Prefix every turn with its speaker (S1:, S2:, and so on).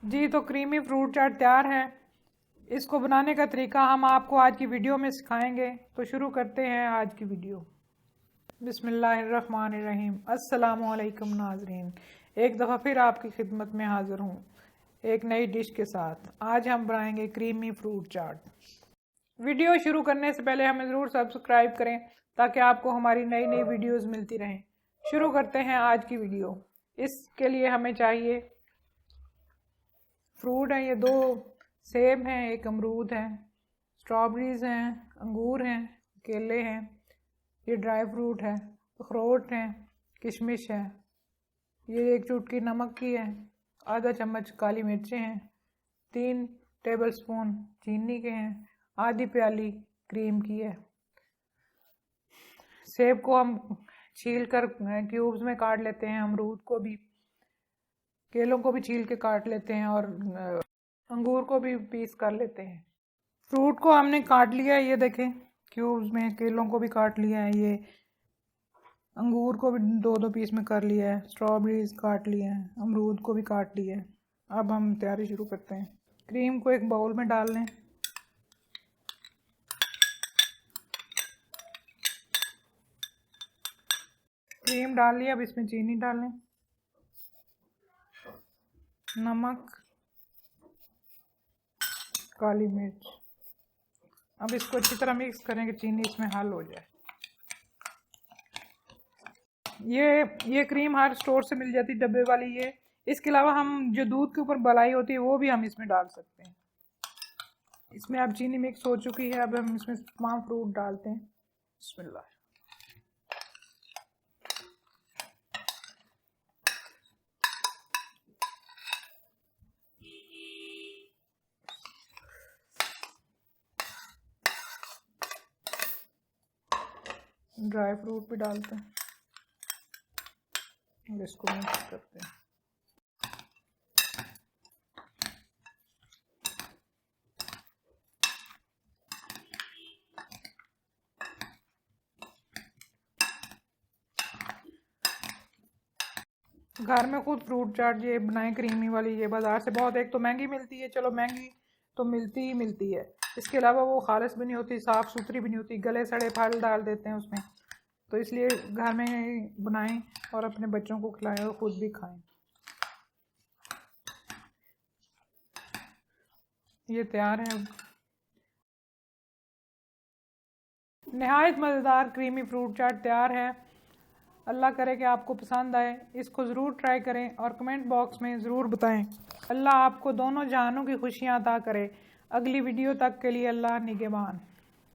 S1: जी तो creamy fruit चाट तैयार है। इसको बनाने का तरीका हम आपको आज की वीडियो में सिखाएंगे। तो शुरू करते हैं आज की वीडियो। बिस्मिल्लाहिर्रहमानिर्रहीम। अस्सलामु अलैकुम नाजरीन, एक दफ़ा फिर आपकी खिदमत में हाजिर हूँ एक नई डिश के साथ। आज हम बनाएंगे क्रीमी फ्रूट चाट। वीडियो शुरू करने से पहले हमें ज़रूर सब्सक्राइब करें ताकि आपको हमारी नई नई वीडियोस मिलती रहें। शुरू करते हैं आज की वीडियो। इसके लिए हमें चाहिए फ्रूट हैं, ये 2 सेब हैं, 1 अमरूद है, स्ट्रॉबेरीज हैं, अंगूर हैं, केले हैं, ये ड्राई फ्रूट है, अखरोट हैं, किशमिश है, ये 1 चुटकी नमक की है, आधा चम्मच काली मिर्चें हैं, 3 टेबलस्पून चीनी के हैं, आधी प्याली क्रीम की है। सेब को हम छील कर क्यूब्स में काट लेते हैं, अमरूद को भी, केलों को भी छील के काट लेते हैं और अंगूर को भी पीस कर लेते हैं। फ्रूट को हमने काट लिया है, ये देखें क्यूब्स में। केलों को भी काट लिया है, ये अंगूर को भी 2-2 पीस में कर लिया है, स्ट्रॉबेरीज काट लिया है, अमरूद को भी काट लिया है। अब हम तैयारी शुरू करते हैं। क्रीम को एक बाउल में डाल लें। क्रीम डाल लिया, अब इसमें चीनी डाल लें, नमक, काली मिर्च। अब इसको अच्छी तरह मिक्स करें कि चीनी इसमें हल हो जाए। ये क्रीम हर स्टोर से मिल जाती, डब्बे वाली ये। इसके अलावा हम जो दूध के ऊपर मलाई होती है वो भी हम इसमें डाल सकते हैं। इसमें अब चीनी मिक्स हो चुकी है, अब हम इसमें तमाम फ्रूट डालते हैं। बिस्मिल्लाह। ड्राई फ्रूट भी डालते हैं और इसको मिक्स करते हैं। घर में खुद फ्रूट चाट ये बनाएं क्रीमी वाली। ये बाज़ार से बहुत, एक तो महंगी मिलती है, चलो महंगी तो मिलती ही मिलती है, इसके अलावा वो खालिस भी नहीं होती, साफ़ सुथरी भी नहीं होती, गले सड़े फल डाल देते हैं उसमें। तो इसलिए घर में बनाएं और अपने बच्चों को खिलाएं और ख़ुद भी खाएं। ये तैयार है। नहायत मज़ेदार क्रीमी फ्रूट चाट तैयार है। अल्लाह करे कि आपको पसंद आए। इसको ज़रूर ट्राई करें और कमेंट बॉक्स में ज़रूर बताएं। अल्लाह आपको दोनों जहानों की खुशियाँ अता करे। अगली वीडियो तक के लिए अल्लाह निगहबान।